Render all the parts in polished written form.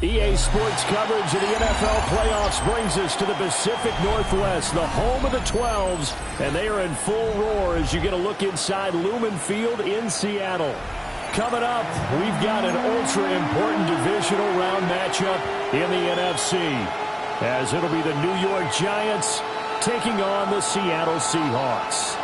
EA Sports coverage of the NFL playoffs brings us to the Pacific Northwest, the home of the 12s, and they are in full roar as you get a look inside Lumen Field in Seattle. Coming up, we've got an ultra-important divisional round matchup in the NFC, as it'll be the New York Giants taking on the Seattle Seahawks.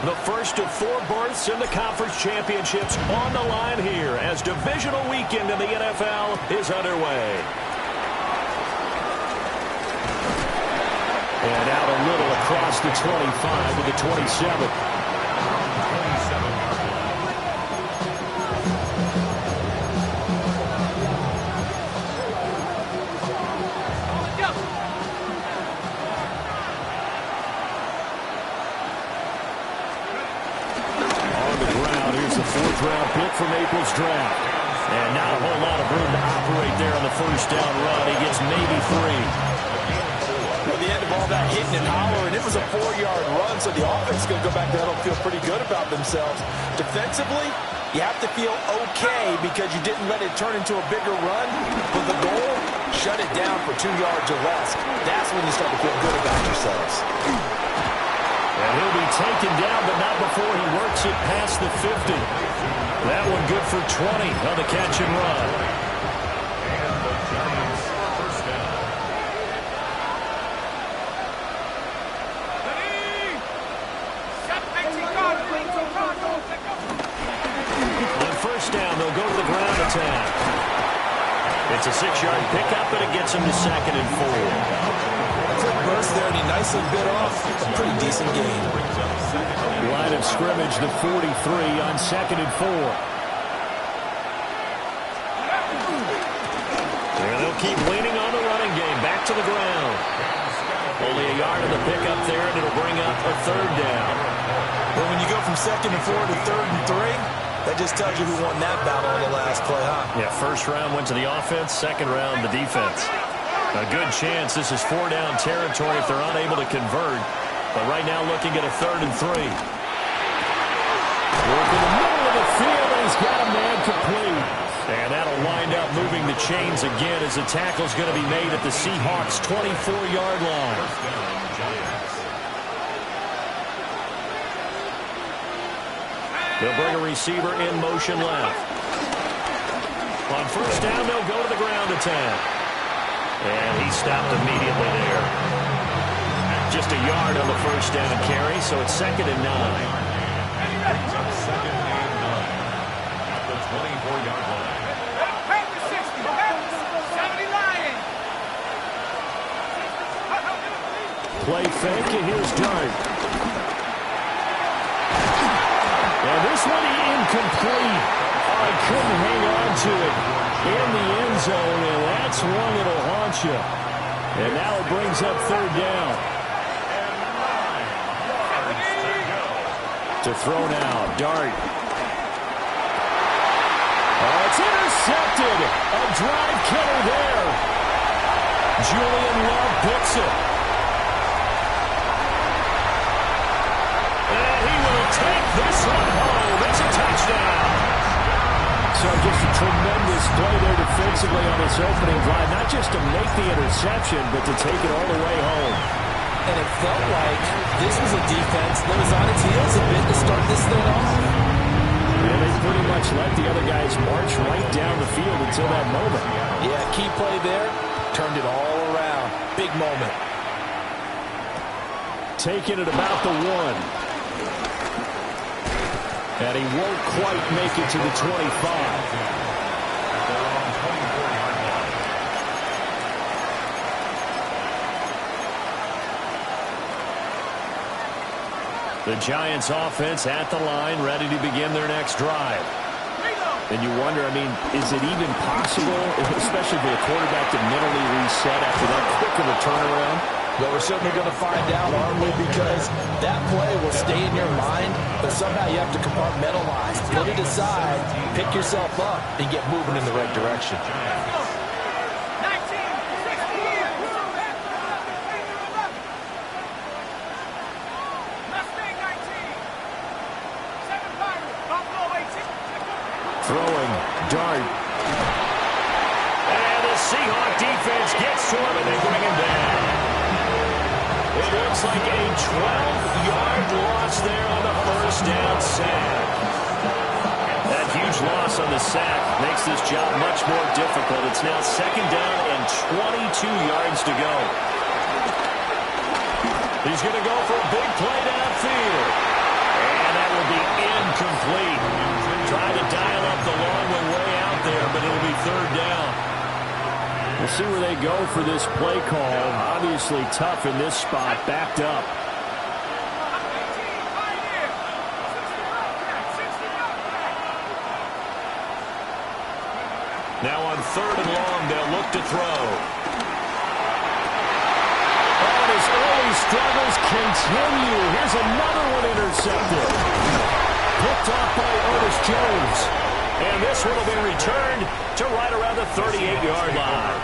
The first of 4 berths in the conference championships on the line here as divisional weekend in the NFL is underway. And out a little across the 25 to the 27. Round pick from April's draft. And not a whole lot of room to operate there on the first down run. He gets maybe 3. At the end of all that hitting and hollering, it was a 4-yard run, so the offense is going to go back there and feel pretty good about themselves. Defensively, you have to feel okay because you didn't let it turn into a bigger run. But the goal, shut it down for 2 yards or less. That's when you start to feel good about yourselves. And he'll be taken down, but not before he works it past the 50. That one good for 20 on the catch and run. And the Giants first down. On first down, they'll go to the ground attack. It's a 6-yard pickup, and it gets him to 2nd and 4. Quick burst there, and he nicely bit off a pretty decent gain. Line of scrimmage, the 43 on 2nd and 4. And they'll keep leaning on the running game. Back to the ground. Only a yard of the pickup there, and it'll bring up a 3rd down. Well, when you go from 2nd and 4 to 3rd and 3, that just tells you who won that battle on the last play, huh? Yeah, first round went to the offense, second round the defense. A good chance this is 4-down territory if they're unable to convert. But right now looking at a 3rd and 3. Work in the middle of the field, and he's got a man complete. And that'll wind up moving the chains again as the tackle's going to be made at the Seahawks' 24-yard line. They'll bring a receiver in motion left. On first down, they'll go to the ground attack. And he stopped immediately there. Just a yard on the first down carry, so it's 2nd and 9. Brings up 2nd and 9 at the 24-yard line. Play fake, and here's Dart. And this one incomplete. Oh, he couldn't hang on to it in the end zone, and that's one that'll haunt you. And now it brings up 3rd down. To throw now, Dart. Oh, it's intercepted. A drive killer there. Julian Love picks it. And he will take this one home. It's a touchdown. So just a tremendous play there defensively on this opening drive. Not just to make the interception, but to take it all the way home. And it felt like this was a defense that was on its heels a bit to start this thing off. And they pretty much let the other guys march right down the field until that moment. Yeah, key play there. Turned it all around. Big moment. Taking it about the 1. And he won't quite make it to the 25. The Giants offense at the line, ready to begin their next drive. And you wonder, I mean, is it even possible, especially for the quarterback, to mentally reset after that quick of a turnaround? Well, we're certainly going to find out, aren't we? Because that play will stay in your mind, but somehow you have to compartmentalize. Put it aside, pick yourself up, and get moving in the right direction. Throwing, dart. And the Seahawk defense gets to him, and they bring him down. It looks like a 12-yard loss there on the first down sack. That huge loss on the sack makes this job much more difficult. It's now second down and 22 yards to go. He's going to go for a big play downfield. And that will be incomplete. Trying to dial up the long one way out there, but it'll be third down. We'll see where they go for this play call. Obviously tough in this spot, backed up. Now on third and long, they'll look to throw. And his early struggles continue. Here's another one intercepted. Picked off by Ernest Jones. And this one will be returned to right around the 38-yard line.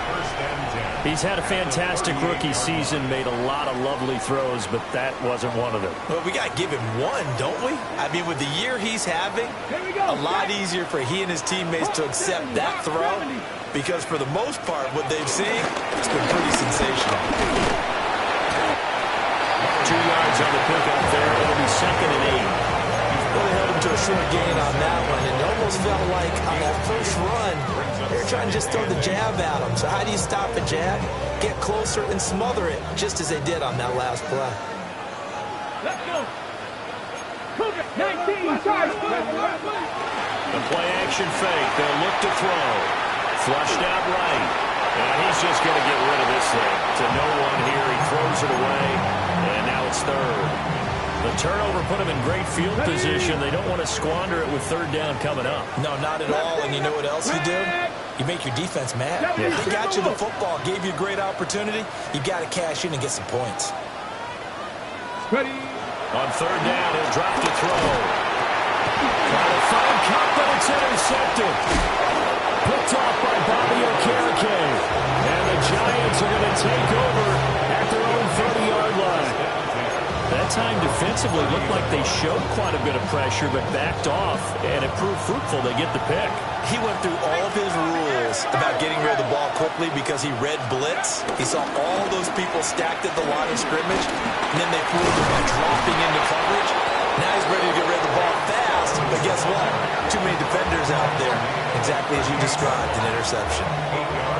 He's had a fantastic rookie season, made a lot of lovely throws, but that wasn't one of them. Well, we got to give him one, don't we? I mean, with the year he's having, a lot easier for he and his teammates to accept that throw, because for the most part, what they've seen, it's been pretty sensational. 2 yards on the pickup there. It'll be second and 8. Really held him to a short gain on that one, and it almost felt like on that first run, they were trying to just throw the jab at him. So how do you stop a jab? Get closer and smother it, just as they did on that last play. Let's go. Cougar 19, charge. The play action fake. They'll look to throw. Flushed out right. And he's just going to get rid of this thing. To no one here. He throws it away. And now it's third. The turnover put him in great field position. They don't want to squander it with third down coming up. No, not at all. And you know what else you do? You make your defense mad. Yeah. They got you the football, gave you a great opportunity. You got to cash in and get some points. Ready. On third down, he'll drop to throw. Trying to find Cup, but it's intercepted. Picked off by Bobby Okereke. And the Giants are going to take over at their own 30-yard line. That time defensively looked like they showed quite a bit of pressure, but backed off, and it proved fruitful. They get the pick. He went through all of his rules about getting rid of the ball quickly because he read blitz. He saw all those people stacked at the line of scrimmage, and then they fooled him by dropping into coverage. Now he's ready to get rid of the ball fast, but guess what? Too many defenders out there. Exactly as you described, an interception.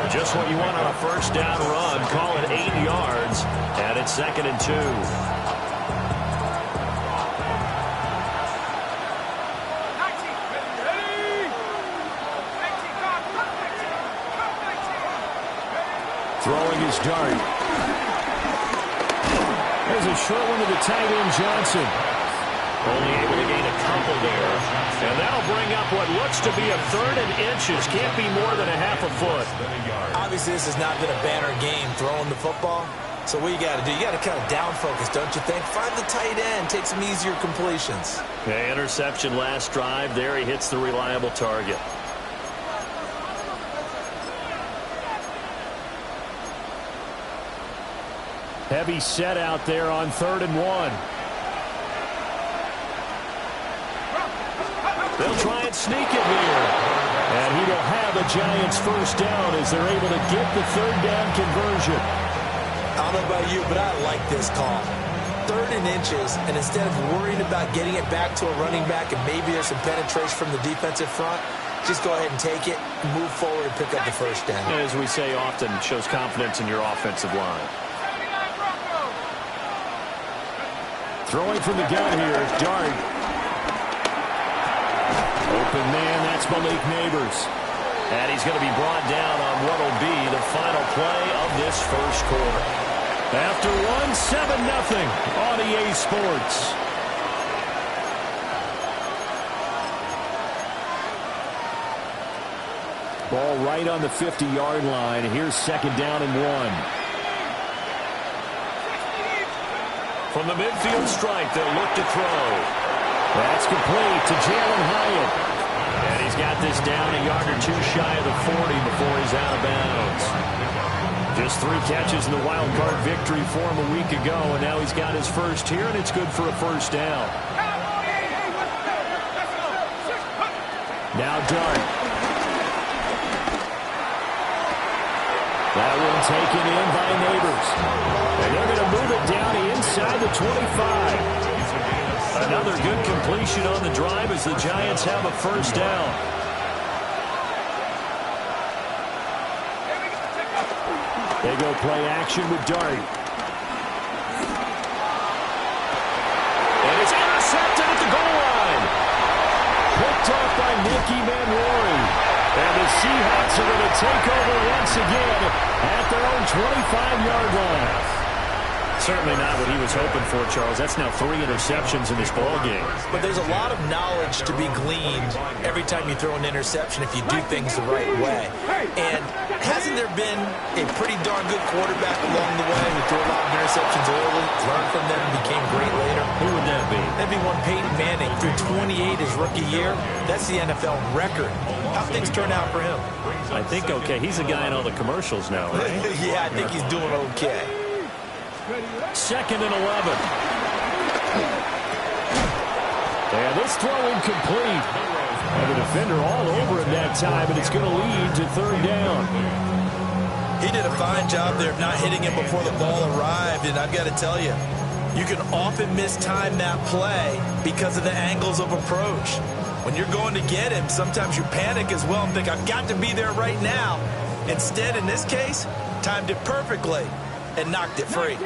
Just what you want on a first down run. Call it 8 yards, and it's second and 2. Throwing his dart. There's a short one to the tight end, Johnson. Only able to gain a couple there. And that'll bring up what looks to be a third and inches. Can't be more than a half a foot. Obviously, this has not been a banner game throwing the football. So what you got to do, you got to kind of down focus, don't you think? Find the tight end, take some easier completions. Yeah, interception last drive. There he hits the reliable target. Heavy set out there on 3rd and 1. They'll try and sneak it here. And he will have a Giants first down as they're able to get the third down conversion. I don't know about you, but I like this call. 3rd and inches, and instead of worrying about getting it back to a running back and maybe there's some penetration from the defensive front, just go ahead and take it, move forward, and pick up the first down. As we say often, shows confidence in your offensive line. Throwing from the gun here is Dart. Open man, that's Malik Neighbors. And he's going to be brought down on what will be the final play of this first quarter. After one, 7-0 on EA Sports. Ball right on the 50-yard line. Here's second down and 1. From the midfield stripe, they'll look to throw. That's complete to Jalen Hyatt. And he's got this down a yard or two shy of the 40 before he's out of bounds. Just 3 catches in the wild card victory for him a week ago, and now he's got his first here, and it's good for a first down. Now Dart. That one taken in by Neighbors. And they're going to move it down inside the 25. Another good completion on the drive as the Giants have a first down. They go play action with Dart. And it's intercepted at the goal line. Picked off by Nicky Manwari. And the Seahawks are going to take over once again at their own 25-yard line. Certainly not what he was hoping for, Charles. That's now 3 interceptions in this ballgame. But there's a lot of knowledge to be gleaned every time you throw an interception if you do things the right way. And hasn't there been a pretty darn good quarterback along the way who threw a lot of interceptions early, learned from them, and became great later? Who would that be? That'd be one Peyton Manning. Threw 28 his rookie year. That's the NFL record. How things turn out for him? I think okay. He's a guy in all the commercials now, right? Yeah, I think he's doing okay. 2nd and 11. And this throw incomplete. And the defender all over him that time, and it's going to lead to 3rd down. He did a fine job there of not hitting him before the ball arrived, and I've got to tell you, you can often mistime that play because of the angles of approach. When you're going to get him, sometimes you panic as well and think, I've got to be there right now. Instead, in this case, timed it perfectly and knocked it free.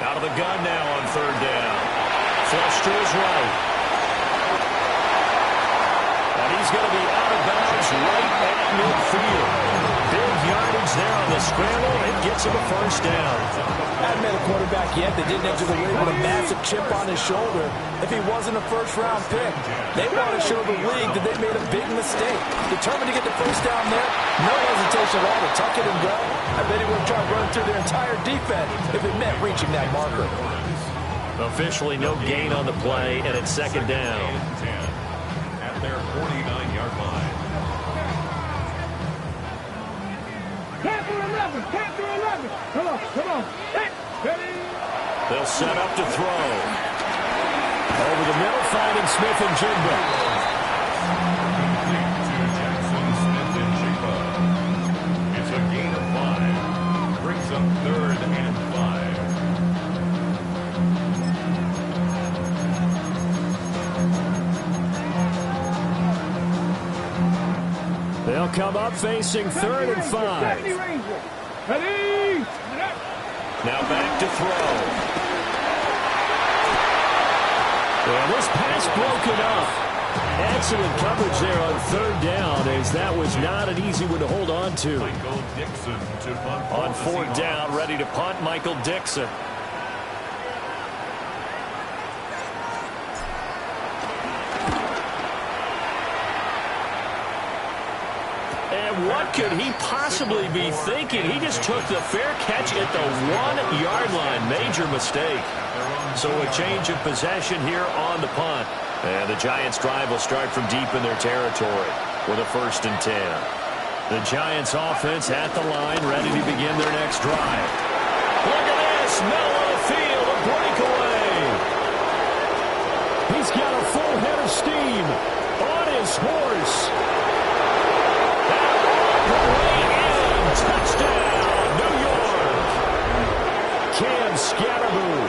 Out of the gun now on 3rd down. Flush to his right. And he's going to be out of bounds right at midfield. Big yardage there on the scramble. It gets him a first down. Hadn't met a quarterback yet that didn't enter the league with a massive chip on his shoulder if he wasn't a first-round pick. They want to show the league that they made a big mistake. Determined to get the first down there, no hesitation at all to tuck it and go. I bet he would have tried running through their entire defense if it meant reaching that marker. Officially no gain on the play, and it's 2nd down. At their 49-yard line. Captain 11, Captain 11. Come on. Ready? They'll set up to throw. Over the middle, finding Smith and Jigba. It's a gain of 5. Brings up 3rd and 5. They'll come up facing 3rd and 5. Ready? Now back to throw. And this pass broken up. Excellent coverage there on 3rd down, as that was not an easy one to hold on to. Michael Dixon to punt. On 4th down, ready to punt, Michael Dixon. And what could he possibly be thinking? He just took the fair catch at the 1-yard line. Major mistake. So a change of possession here on the punt. And the Giants' drive will start from deep in their territory with a 1st and 10. The Giants' offense at the line, ready to begin their next drive. Look at this. Middle of the field, a breakaway. He's got a full head of steam on his horse. Touchdown, New York. Cam Scatterboo,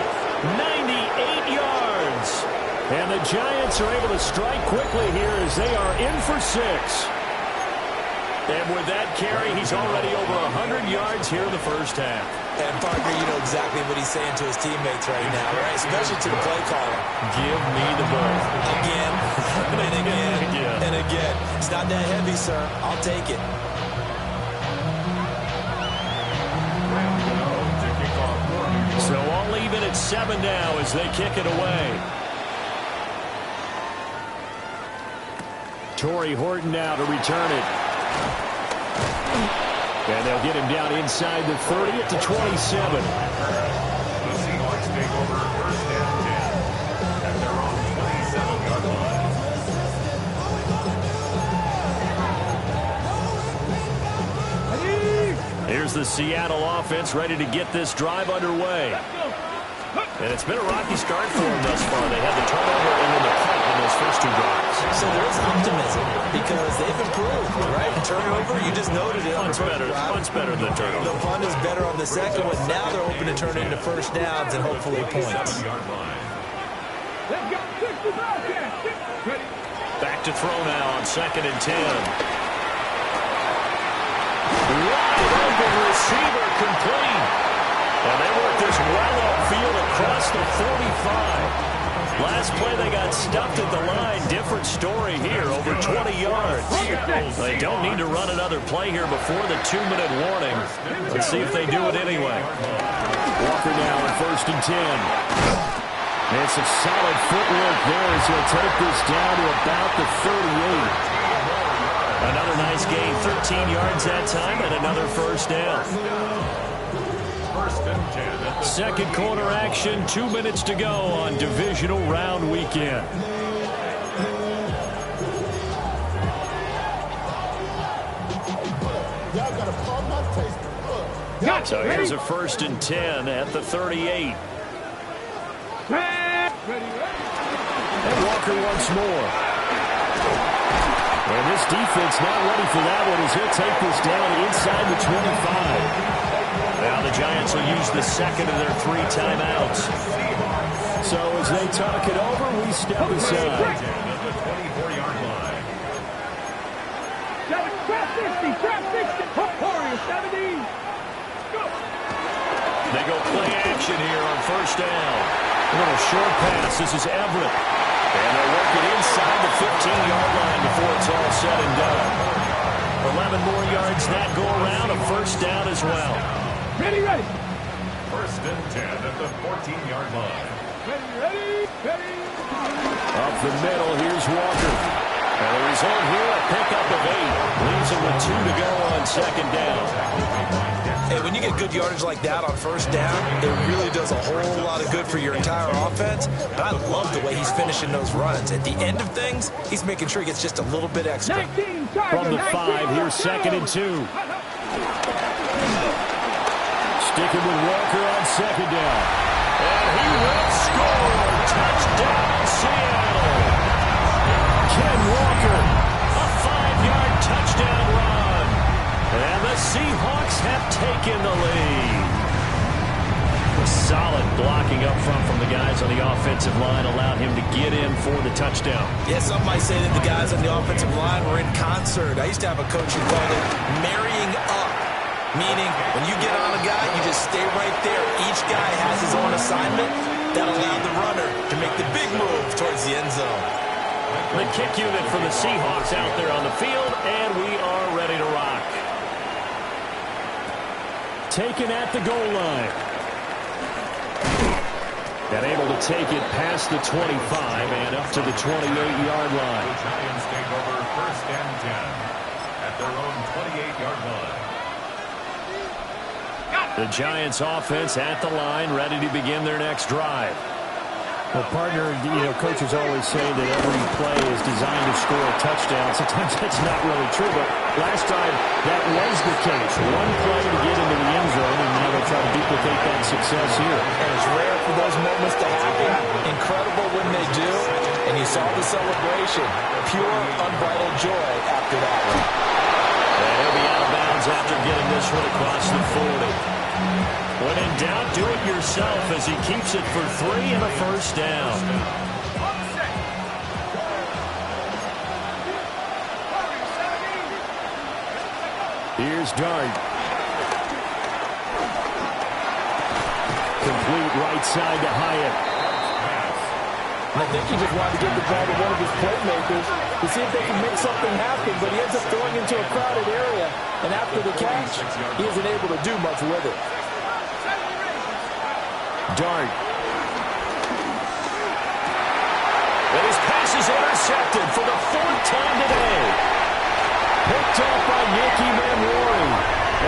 98 yards. And the Giants are able to strike quickly here as they are in for 6. And with that carry, he's already over 100 yards here in the first half. And, partner, you know exactly what he's saying to his teammates right now, right? Especially to the play caller. Give me the ball. Again, and again, and again. It's not that heavy, sir. I'll take it. So all even at 7 now as they kick it away. Torrey Horton now to return it. And they'll get him down inside the 30 at the 27. The Seahawks take over 1st and 10. Seattle offense ready to get this drive underway. And it's been a rocky start for them thus far. They had the turnover and then the punt in those first two drives. So there is optimism because they've improved, right? Turnover, you just noted it. Punt's better than turnover. The punt is better on the second one. Now they're hoping to turn it into first downs and hopefully points. Back to throw now on 2nd and 10. Wide open receiver complete. And they work this well upfield across the 45. Last play they got stuffed at the line. Different story here, over 20 yards. They don't need to run another play here before the 2-minute warning. Let's see if they do it anyway. Walker now on 1st and 10. And some solid footwork there as he'll take this down to about the 38. Another nice gain, 13 yards that time, and another first down. Second quarter action, 2 minutes to go on divisional round weekend. So here's a 1st and 10 at the 38. And Walker once more. And this defense not ready for that one as he'll take this down inside the 25. Now the Giants will use the second of their 3 timeouts. So as they talk it over, we step aside. The 24-yard line. Trap 60, trap 60. Warriors, 70. Go. They go play action here on 1st down. A little short pass. This is Everett. And they'll work it inside the 15-yard line before it's all said and done. 11 more yards that go around, a first down as well. Ready, ready. 1st and 10 at the 14-yard line. Ready. Up the middle, here's Walker. And the result here, a pickup of 8. Leaves him with 2 to go on 2nd down. Hey, when you get good yardage like that on 1st down, it really does a whole lot of good for your entire offense. But I love the way he's finishing those runs. At the end of things, he's making sure he gets just a little bit extra. 19, From the 5, here's 2nd and 2. Sticking with Walker on 2nd down. And he will score. Touchdown, Seattle. Ken Walker, a 5-yard touchdown run. And the Seahawks have taken the lead. Solid blocking up front from the guys on the offensive line allowed him to get in for the touchdown. Yeah, some might say that the guys on the offensive line were in concert. I used to have a coach who called it marrying up, meaning when you get on a guy, you just stay right there. Each guy has his own assignment. That allowed the runner to make the big move towards the end zone. The kick unit for the Seahawks out there on the field, and we are ready to rock. Taken at the goal line. And able to take it past the 25 and up to the 28-yard line. The Giants take over 1st and 10 at their own 28-yard line. The Giants offense at the line, ready to begin their next drive. Well, partner, coaches always say that every play is designed to score a touchdown. Sometimes that's not really true, but last time that was the case. One play to get into the end zone, and now they'll try to duplicate that success here. And it's rare for those moments to happen. Incredible when they do. And you saw the celebration. Pure, unbridled joy after that one. And he'll be out of bounds after getting this one across the 40. When in doubt, do it yourself as he keeps it for 3 and a first down. Here's Dart. Complete right side to Hyatt. I think he just wanted to get the ball to one of his playmakers to see if they can make something happen, but he ends up throwing into a crowded area, and after the catch, he isn't able to do much with it. Dart. And his pass is intercepted for the 4th time today. Picked off by Nicky Manwari.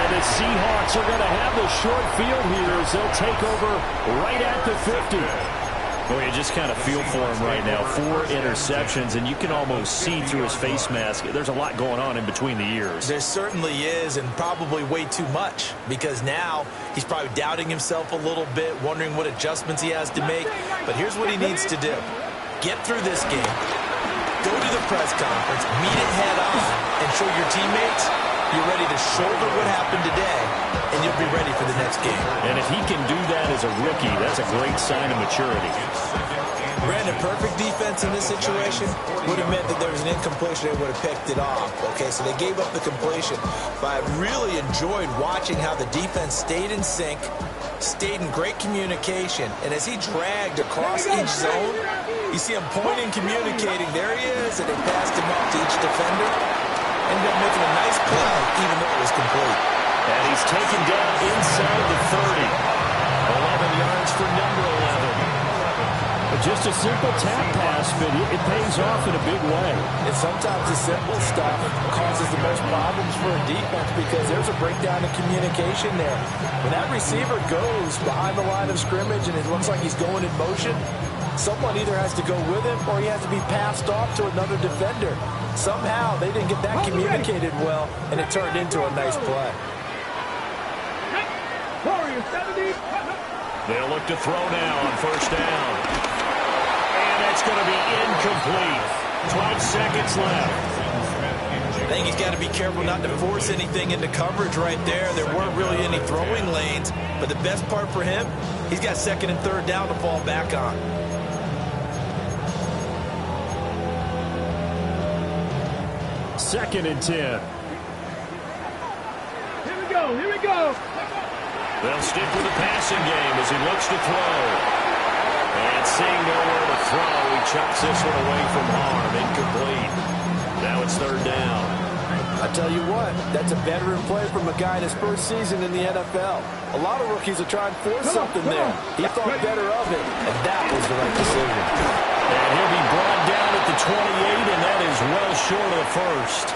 And the Seahawks are going to have the short field here as they'll take over right at the 50. Well, you just kind of feel for him right now. 4 interceptions, and you can almost see through his face mask. There's a lot going on in between the ears. There certainly is, and probably way too much, because now he's probably doubting himself a little bit, wondering what adjustments he has to make. But here's what he needs to do. Get through this game, go to the press conference, meet it head on, and show your teammates you're ready to shoulder what happened today, and you'll be ready for the next game. And if he can do that as a rookie, that's a great sign of maturity. Brandon, perfect defense in this situation would have meant that there was an incompletion. They would have picked it off. Okay, so they gave up the completion. But I really enjoyed watching how the defense stayed in sync, stayed in great communication, and as he dragged across each zone, you see him pointing, communicating. There he is, and they passed him up to each defender. Ended up making a nice play, even though it was complete. And he's taken down inside the 30. 11 yards for number 11. But just a simple tap pass, but it pays off in a big way. And sometimes the simple stuff causes the most problems for a defense because there's a breakdown in communication there. When that receiver goes behind the line of scrimmage and it looks like he's going in motion, someone either has to go with him or he has to be passed off to another defender. Somehow they didn't get that communicated well, and it turned into a nice play. They'll look to throw now on first down. And that's going to be incomplete. 12 seconds left. I think he's got to be careful not to force anything into coverage right there. There weren't really any throwing lanes, but the best part for him, he's got second and third down to fall back on. Second and 10. Here we go. They'll stick with the passing game as he looks to throw. And seeing nowhere to throw, he chucks this one away from harm. Incomplete. Now it's third down. I tell you what, that's a veteran play from a guy in his first season in the NFL. A lot of rookies are trying to force something there. He thought better of it, and that was the right decision. And he'll be brought down at the 28, and that is well short of the first.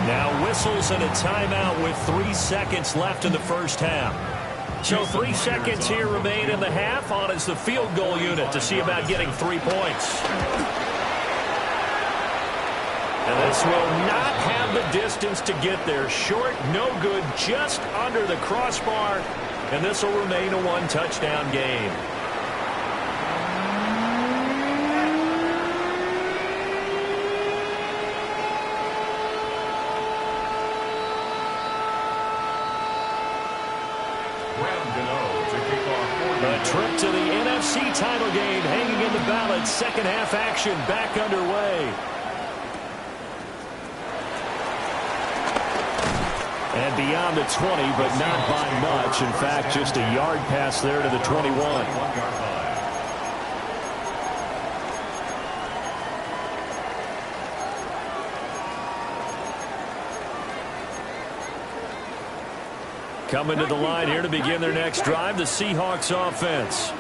Now whistles and a timeout with 3 seconds left in the first half. So 3 seconds here remain in the half. On is the field goal unit to see about getting 3 points. And this will not have the distance to get there. Short, no good, just under the crossbar. And this will remain a 1-touchdown game. A trip to the NFC title game hanging in the balance. Second half action back underway. And beyond the 20, but not by much. In fact, just a yard pass there to the 21. Coming to the line here to begin their next drive, the Seahawks offense.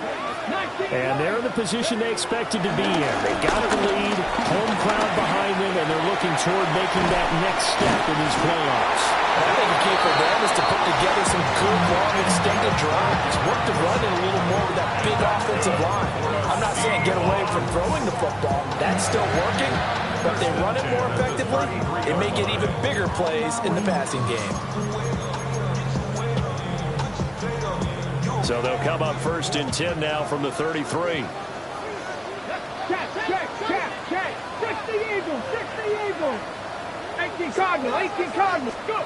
And they're in the position they expected to be in. They got the lead, home crowd behind them, and they're looking toward making that next step in these playoffs. I think the key for them is to put together some good, long, extended drives. Work the run in a little more with that big offensive line. I'm not saying get away from throwing the football. That's still working. But if they run it more effectively, it may get even bigger plays in the passing game. So they'll come up first and 10 now from the 33. Check. 60 Eagles. 18 Cardinals. Go.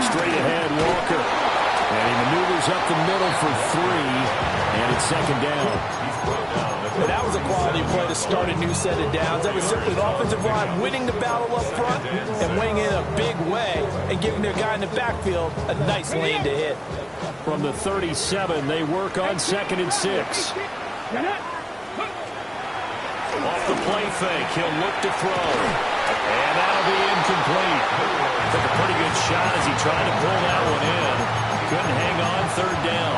Straight ahead, Walker. And he maneuvers up the middle for 3. And it's second down. But that was a quality play to start a new set of downs. That was simply the offensive line winning the battle up front and winning in a big way and giving their guy in the backfield a nice lane to hit. From the 37, they work on second and 6. Off the play fake, he'll look to throw. And that'll be incomplete. Took a pretty good shot as he tried to pull that one in. Couldn't hang on, third down.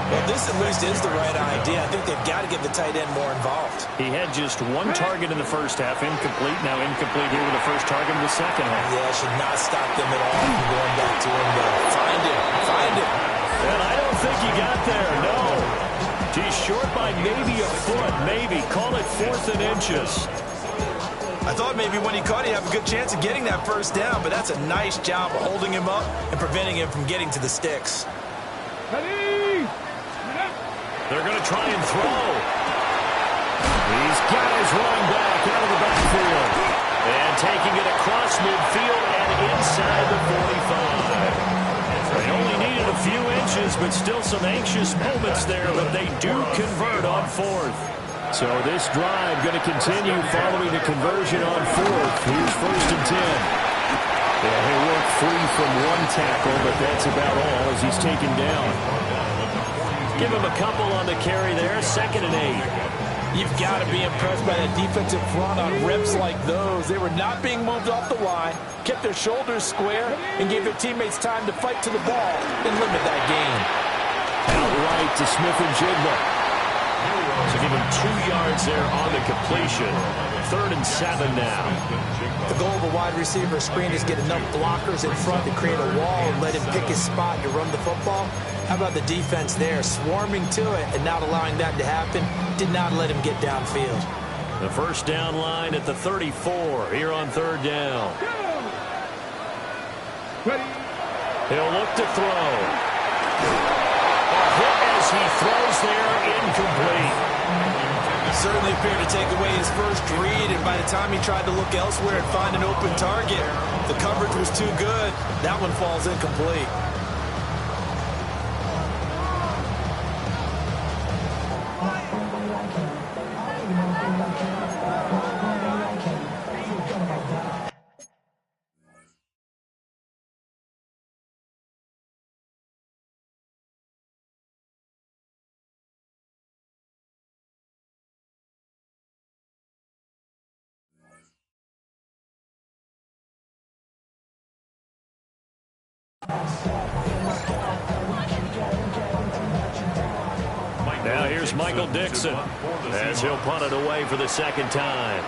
Well, this at least is the right idea. I think they've got to get the tight end more involved. He had just 1 target in the first half, incomplete. Now incomplete here with the first target in the second half. Yeah, should not stop them at all from going back to him. Find him. And I don't think he got there, no. He short by maybe a foot, maybe. Call it 4th and inches. I thought maybe when he caught, he'd have a good chance of getting that first down, but that's a nice job of holding him up and preventing him from getting to the sticks. They're going to try and throw. These guys running back out of the backfield. And taking it across midfield and inside the 45. They only needed a few inches, but still some anxious moments there, but they do convert on 4th. So this drive going to continue following the conversion on 4th. Here's 1st and 10. Yeah, he'll work free from one tackle, but that's about all as he's taken down. Give him a couple on the carry there, 2nd and 8. You've got to be impressed by that defensive front on reps like those. They were not being moved off the line, kept their shoulders square, and gave their teammates time to fight to the ball and limit that gain. Outright to Smith-Njigba. So give him 2 yards there on the completion. 3rd and 7 now. The goal of a wide receiver screen is get enough blockers in front to create a wall and let him pick his spot to run the football. How about the defense there, swarming to it and not allowing that to happen? Did not let him get downfield. The first down line at the 34 here on 3rd down. He'll look to throw. A hit as he throws there, incomplete. Certainly appeared to take away his first read, and by the time he tried to look elsewhere and find an open target, the coverage was too good. That one falls incomplete. Now here's Michael Dixon as he'll punt it away for the 2nd time.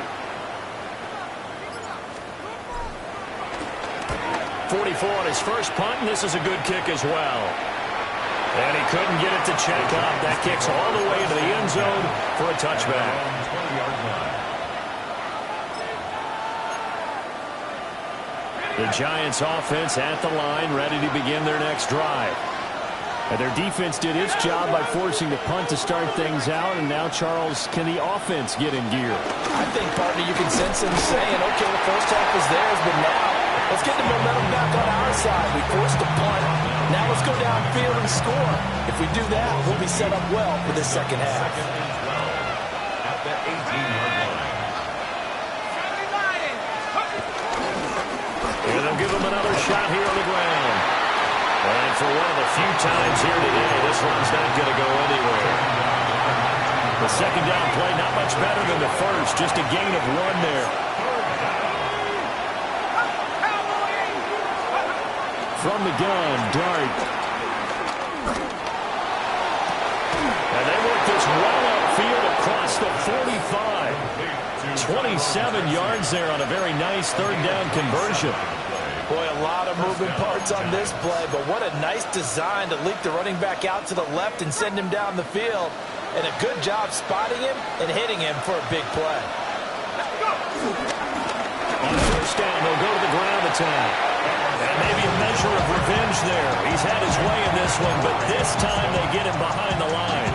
44 on his first punt, and this is a good kick as well. And he couldn't get it to check up. That kicks all the way into the end zone for a touchback. The Giants offense at the line, ready to begin their next drive. And their defense did its job by forcing the punt to start things out. And now, Charles, can the offense get in gear? I think, partner, you can sense them saying, okay, the first half is theirs, but now let's get the momentum back on our side. We forced a punt. Now let's go downfield and score. If we do that, we'll be set up well for the second half. At the 18-yard line. And they'll give him another shot here on the ground. And for one of the few times here today, this one's not going to go anywhere. The second down play, not much better than the first, just a gain of 1 there. From the gun, Dart. And they work this well upfield across the 45. 27 yards there on a very nice 3rd down conversion. Boy, a lot of moving parts on this play, but what a nice design to leak the running back out to the left and send him down the field. And a good job spotting him and hitting him for a big play. On 1st down, they'll go to the ground attack. And maybe a measure of revenge there. He's had his way in this one, but this time they get him behind the line.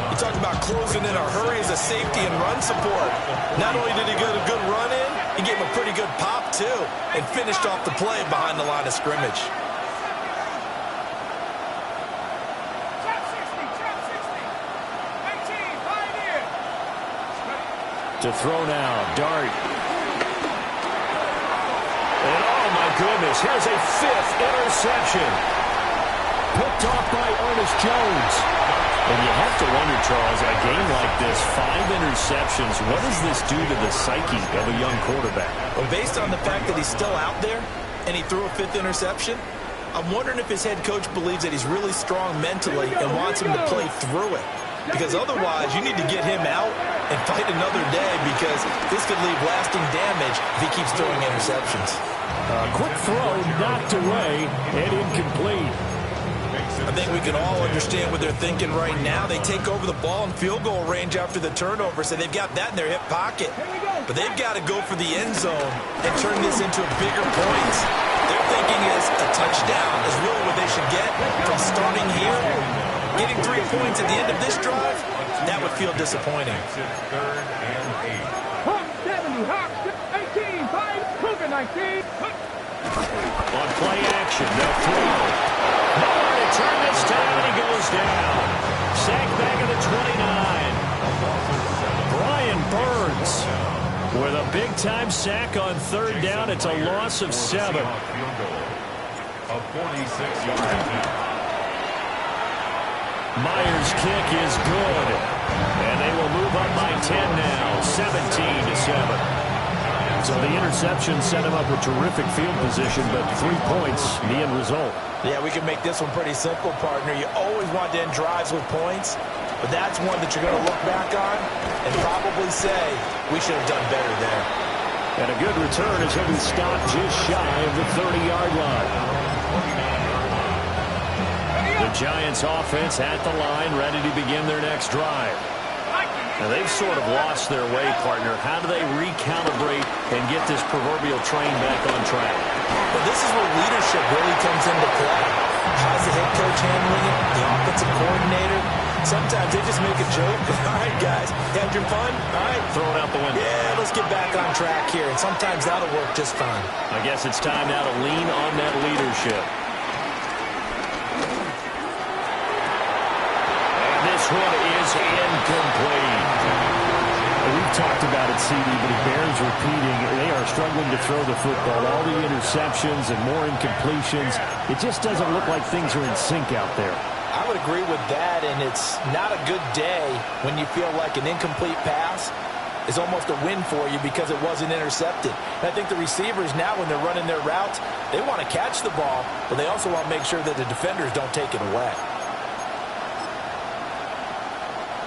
You talk about closing in a hurry as a safety and run support. Not only did he get a good run in, he gave him a pretty good pop, too, and finished off the play behind the line of scrimmage. To throw now, Dart. And oh my goodness, here's a 5th interception. Picked off by Ernest Jones. And you have to wonder, Charles, a game like this, 5 interceptions, what does this do to the psyche of a young quarterback? Well, based on the fact that he's still out there and he threw a 5th interception, I'm wondering if his head coach believes that he's really strong mentally and wants him to play through it. Because otherwise, you need to get him out and fight another day, because this could leave lasting damage if he keeps throwing interceptions. A quick throw knocked away and incomplete. I think we can all understand what they're thinking right now. They take over the ball in field goal range after the turnover, so they've got that in their hip pocket. But they've got to go for the end zone and turn this into bigger points. Their thinking is a touchdown is really what they should get from starting here. Getting 3 points at the end of this drive, that would feel disappointing. Third and 8. Hawk 70, Hawk 18, 5, Cougar 19. On play action, they'll throw. Nowhere to turn this time, and he goes down. Sacked back at the 29. Brian Burns with a big-time sack on third down. It's a loss of 7. Field goal of 46 yards. Myers' kick is good. And they will move up by 10 now, 17-7. So the interception set him up with terrific field position, but 3 points, the end result. Yeah, we can make this one pretty simple, partner. You always want to end drives with points, but that's one that you're going to look back on and probably say, we should have done better there. And a good return as he'll be stopped just shy of the 30-yard line. The Giants offense at the line, ready to begin their next drive. Now, they've sort of lost their way, partner. How do they recalibrate and get this proverbial train back on track? Well, this is where leadership really comes into play. How's the head coach handling it? The offensive coordinator? Sometimes they just make a joke. All right, guys, you had your fun? All right. Throw it out the window. Yeah, let's get back on track here. And sometimes that'll work just fine. I guess it's time now to lean on that leadership. And this one is incomplete. We've talked about it, CD, but it bears repeating. They are struggling to throw the football. All the interceptions and more incompletions. It just doesn't look like things are in sync out there. I would agree with that, and it's not a good day when you feel like an incomplete pass is almost a win for you because it wasn't intercepted. And I think the receivers now, when they're running their routes, they want to catch the ball, but they also want to make sure that the defenders don't take it away.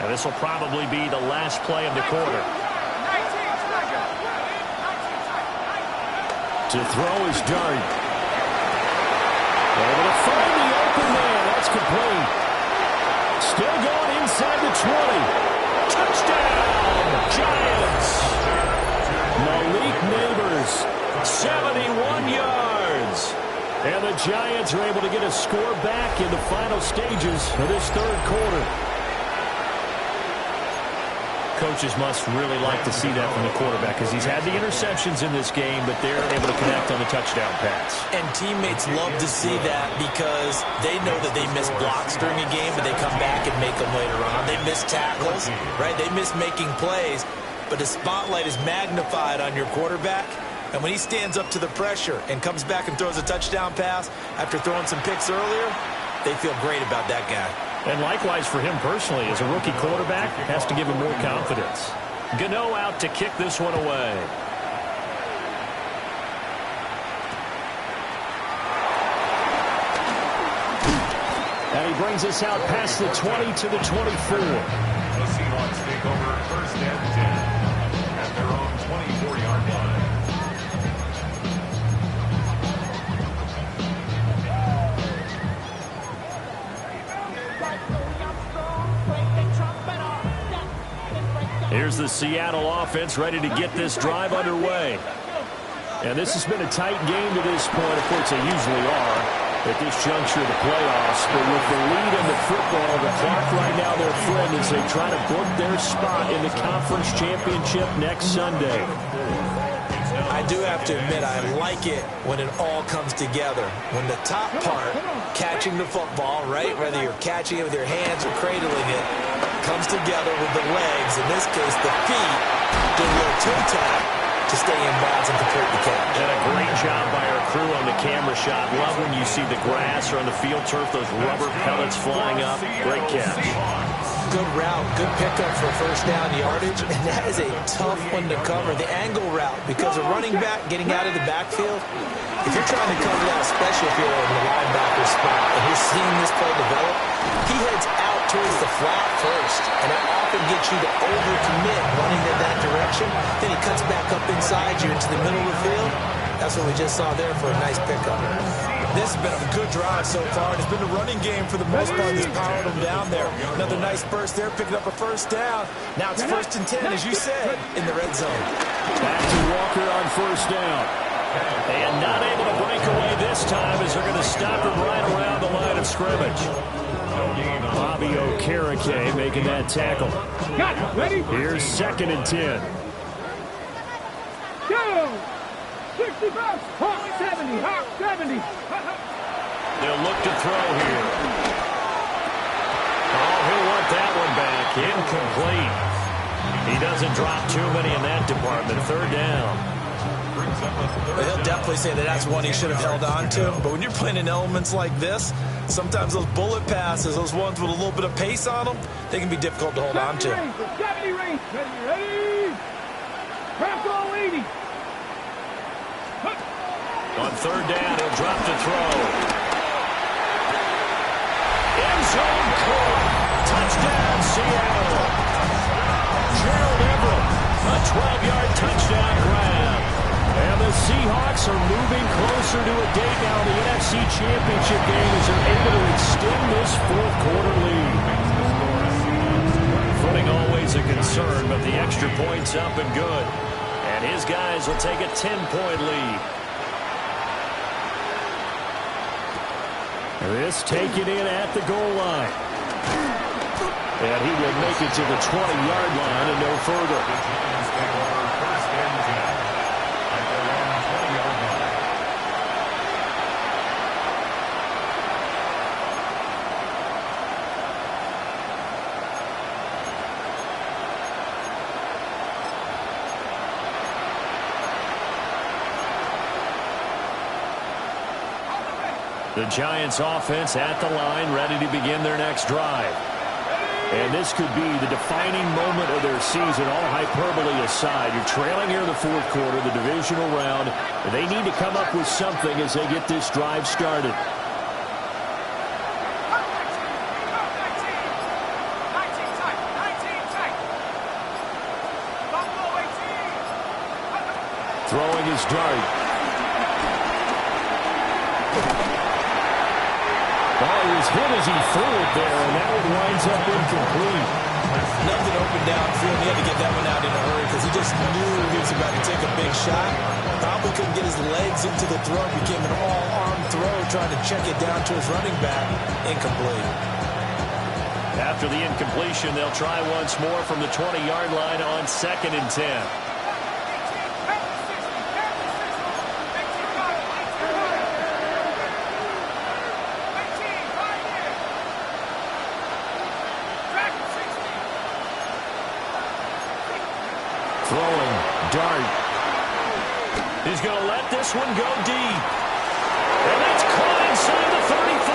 And this will probably be the last play of the quarter. To throw is Darden. Able to find the open man. That's complete. Still going inside the 20. Touchdown, Giants! Malik Neighbors, 71 yards. and the Giants are able to get a score back in the final stages of this third quarter. Coaches must really like to see that from the quarterback because he's had the interceptions in this game, but they're able to connect on the touchdown pass. And teammates love to see that because they know that they miss blocks during a game, but they come back and make them later on. They miss tackles, right? They miss making plays, but the spotlight is magnified on your quarterback. And when he stands up to the pressure and comes back and throws a touchdown pass after throwing some picks earlier, they feel great about that guy. And likewise for him personally, as a rookie quarterback, has to give him more confidence. Gano out to kick this one away. And he brings us out past the 20 to the 24. The Seahawks take over first and 10 at their own 24-yard line. Here's the Seattle offense ready to get this drive underway. And this has been a tight game to this point. Of course, they usually are at this juncture of the playoffs. But with the lead in the football, the clock right now their friend as they try to book their spot in the conference championship next Sunday. I do have to admit, I like it when it all comes together. When the top part, catching the football, right, whether you're catching it with your hands or cradling it, comes together with the legs, in this case the feet, do a little toe tap to stay in bounds and complete the catch. And a great job by our crew on the camera shot. Love when you see the grass or on the field turf, those rubber pellets flying up. Great catch. Good route, good pickup for first down yardage, and that is a tough one to cover. The angle route, because a running back getting out of the backfield, if you're trying to cover that, especially if you're in the linebacker spot and you're seeing this play develop, he heads out towards the flat first, and it often gets you to overcommit running in that direction. Then he cuts back up inside you into the middle of the field. That's what we just saw there for a nice pickup. This has been a good drive so far. It's been a running game for the most part that's powered them down there. Another nice burst there, picking up a first down. Now it's 1st and 10, as you said, in the red zone. Back to Walker on first down. And not able to break away this time as they're going to stop him right around the line of scrimmage. Bobby Okereke making that tackle. Got it. Ready? Here's 2nd and 10. Go! 65, Hawk 70, Hawk 70. They'll look to throw here. Oh, he'll want that one back. Incomplete. He doesn't drop too many in that department. 3rd down. He'll definitely say that that's one he should have held on to. But when you're playing in elements like this, sometimes those bullet passes, those ones with a little bit of pace on them, they can be difficult to hold on to. 70 range. Ready? Craft all 80. On 3rd down, he'll drop to throw. End zone caught. Touchdown, Seattle. Gerald Everett, a 12-yard touchdown grab. And the Seahawks are moving closer to a date now in the NFC Championship game as they're able to extend this 4th quarter lead. Footing always a concern, but the extra point's up and good. And his guys will take a 10-point lead. This taken in at the goal line. And he will make it to the 20-yard line and no further. The Giants offense at the line, ready to begin their next drive. And this could be the defining moment of their season, all hyperbole aside. You're trailing here in the 4th quarter, the divisional round. They need to come up with something as they get this drive started. Throwing his dart. Ball was hit as he threw it there, and that one winds up incomplete. Nothing open downfield. He had to get that one out in a hurry because he just knew he was about to take a big shot. Probably couldn't get his legs into the throw. Became an all-arm throw, trying to check it down to his running back. Incomplete. After the incompletion, they'll try once more from the 20-yard line on 2nd and 10. Throwing, dart. He's going to let this one go deep. And it's caught inside the 35.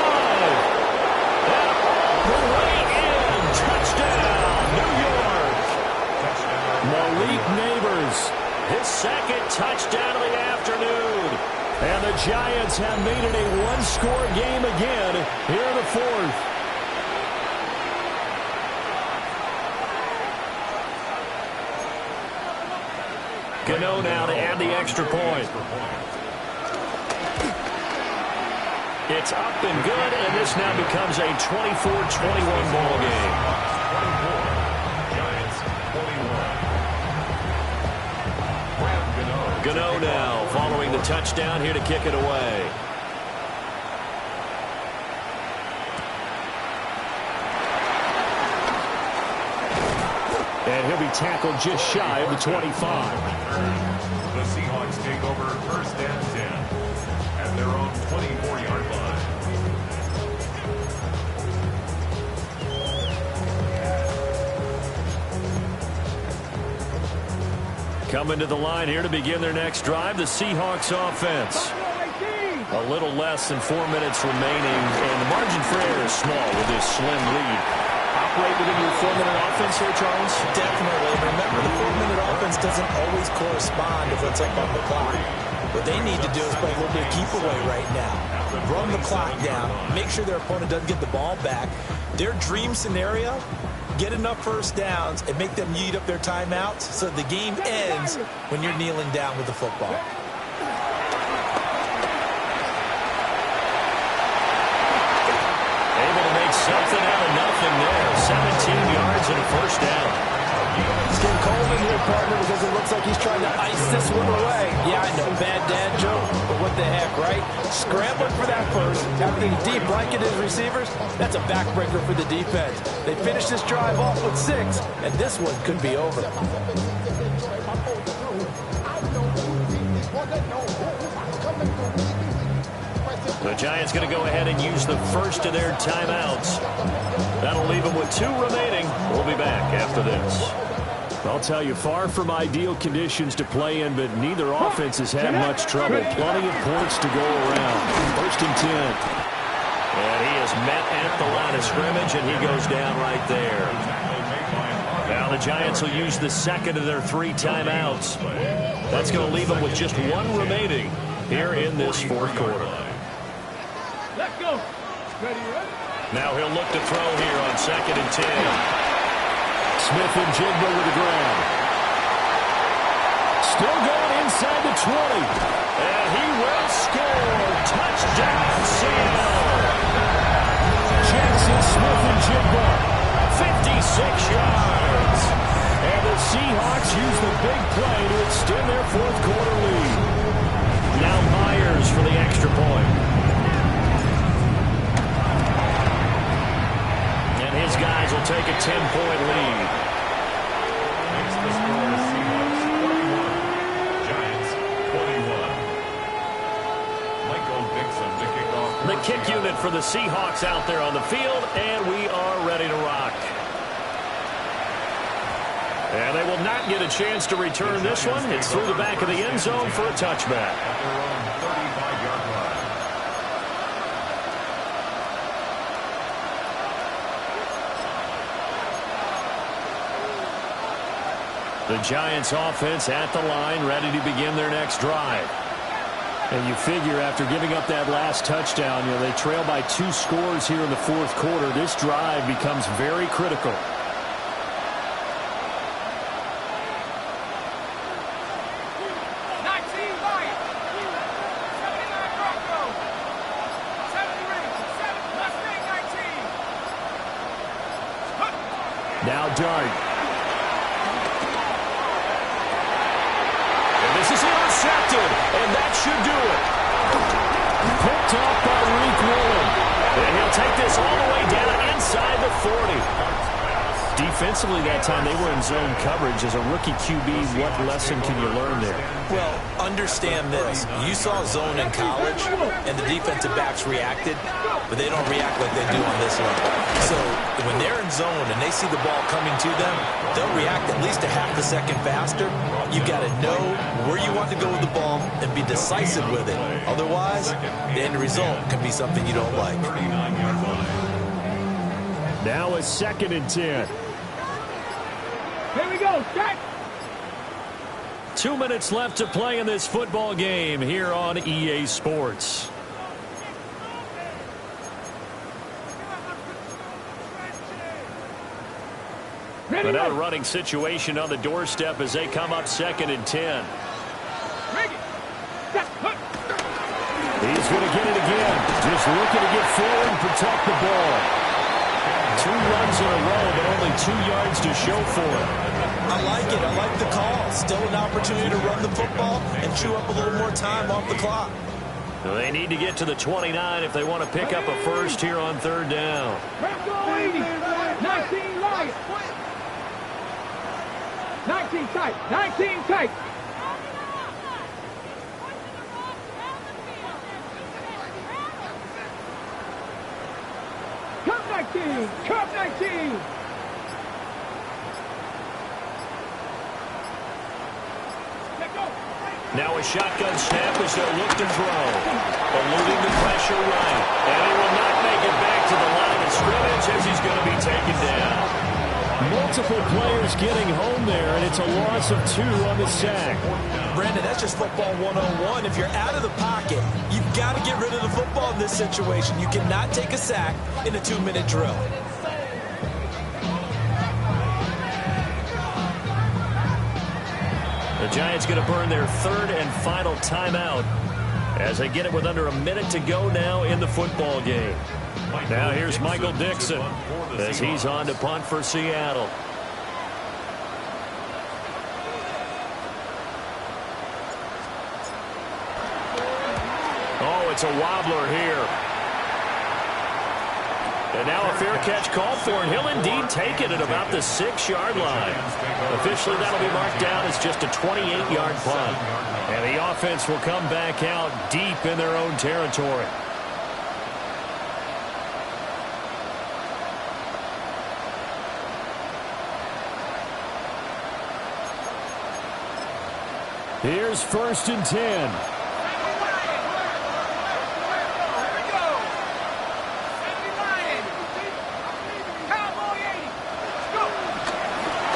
And the way in. Touchdown, New York. Malik Neighbors, His 2nd touchdown of the afternoon. and the Giants have made it a one-score game again here in the 4th. Gano now to add the extra point. It's up and good, and this now becomes a 24-21 ball game. 24, Giants 21. Gano now following the touchdown here to kick it away. And he'll be tackled just shy of the 25. The Seahawks take over 1st and 10 at their own 24-yard line. Coming to the line here to begin their next drive, the Seahawks offense. A little less than 4 minutes remaining, and the margin for error is small with this slim lead. Operate within your 4-minute offense here, Charles? Definitely. Remember, the 4-minute offense doesn't always correspond to what's up on the clock. What they need to do is play a little bit of keep away right now. Run the clock down. Make sure their opponent doesn't get the ball back. Their dream scenario, get enough first downs and make them eat up their timeouts so the game ends when you're kneeling down with the football. yards and a first down. It's getting cold in here, partner, because it looks like he's trying to ice this one away. Yeah, I know, bad dad joke, but what the heck, right? Scrambling for that first, after the deep blanket his receivers, that's a backbreaker for the defense. They finished this drive off with 6, and this one could be over. The Giants going to go ahead and use the first of their timeouts. That'll leave them with 2 remaining. We'll be back after this. I'll tell you, far from ideal conditions to play in, but neither offense has had much trouble. Plenty of points to go around. First and 10. And he is met at the line of scrimmage, and he goes down right there. Now the Giants will use the second of their 3 timeouts. That's going to leave them with just 1 remaining here in this fourth quarter. Let's go. Ready, ready? Now he'll look to throw here on second and 10. Smith and Jigba with the ground. Still going inside the 20. And he will score. Touchdown, Seattle. Jackson, Smith, and Jigba. 56 yards. And the Seahawks use the big play to extend their fourth quarter lead. Now Myers for the extra point. And his guys will take a 10-point lead. Makes the score Seahawks 41. Giants 41. Michael Dixon to kick off. The kick unit for the Seahawks out there on the field, and we are ready to rock. And they will not get a chance to return this one. It's through the back of the end zone for a touchback. At their own 35-yard line. The Giants offense at the line, ready to begin their next drive. And you figure after giving up that last touchdown, they trail by 2 scores here in the fourth quarter. This drive becomes very critical. Now Dart. And this is intercepted, and that should do it. Picked off by Reek Woolen. And he'll take this all the way down inside the 40. Defensively that time, they were in zone coverage. As a rookie QB, what lesson can you learn there? Well, understand this. You saw zone in college, and the defensive backs reacted, but they don't react like they do on this level. So when they're in zone and they see the ball coming to them, they'll react at least a half a second faster. You got to know where you want to go with the ball and be decisive with it. Otherwise, the end result can be something you don't like. Now a second and 10. Here we go, Jack. 2 minutes left to play in this football game here on EA Sports. Ready, Another ready. running situation on the doorstep as they come up second and 10. Ready. Step. Hook. He's going to get it again. Just looking to get forward and protect the ball. 2 runs in a row, but only 2 yards to show for it. I like it. I like the call. Still an opportunity to run the football and chew up a little more time off the clock. They need to get to the 29 if they want to pick up a first here on third down. Let's go, 80. 19 Lions. 19 tight. 19 tight. Cup 19. Cup 19. Let's go. Now a shotgun snap as they'll look to throw. Eluding the pressure right. And he will not make it back to the line of scrimmage as he's going to be taken down. Multiple players getting home there, and it's a loss of 2 on the sack. Brandon, that's just football 101. If you're out of the pocket, you've got to get rid of the football in this situation. You cannot take a sack in a 2-minute drill. The Giants going to burn their third and final timeout as they get it with under a minute to go now in the football game. Now here's Michael Dixon as he's on to punt for Seattle. Oh, it's a wobbler here. And now a fair catch called for, and he'll indeed take it at about the 6-yard line. Officially, that'll be marked down as just a 28-yard punt. And the offense will come back out deep in their own territory. Here's 1st and 10.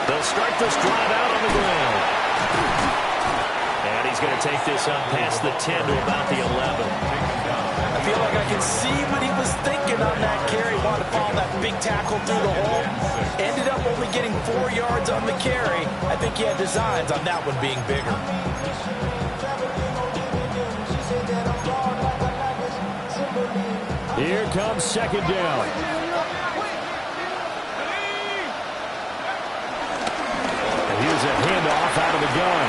They'll start this drive out on the ground. And he's going to take this up past the 10 to about the 11. I feel like I can see what he was thinking on that carry. Wanted to follow that big tackle through the hole. Ended up only getting 4 yards on the carry. I think he had designs on that one being bigger. Here comes 2nd down. And here's a handoff out of the gun.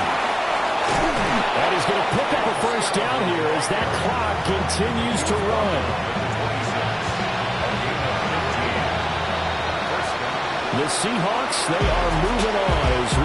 And he's going to pick up a 1st down here as that clock continues to run. The Seahawks, they are moving on as we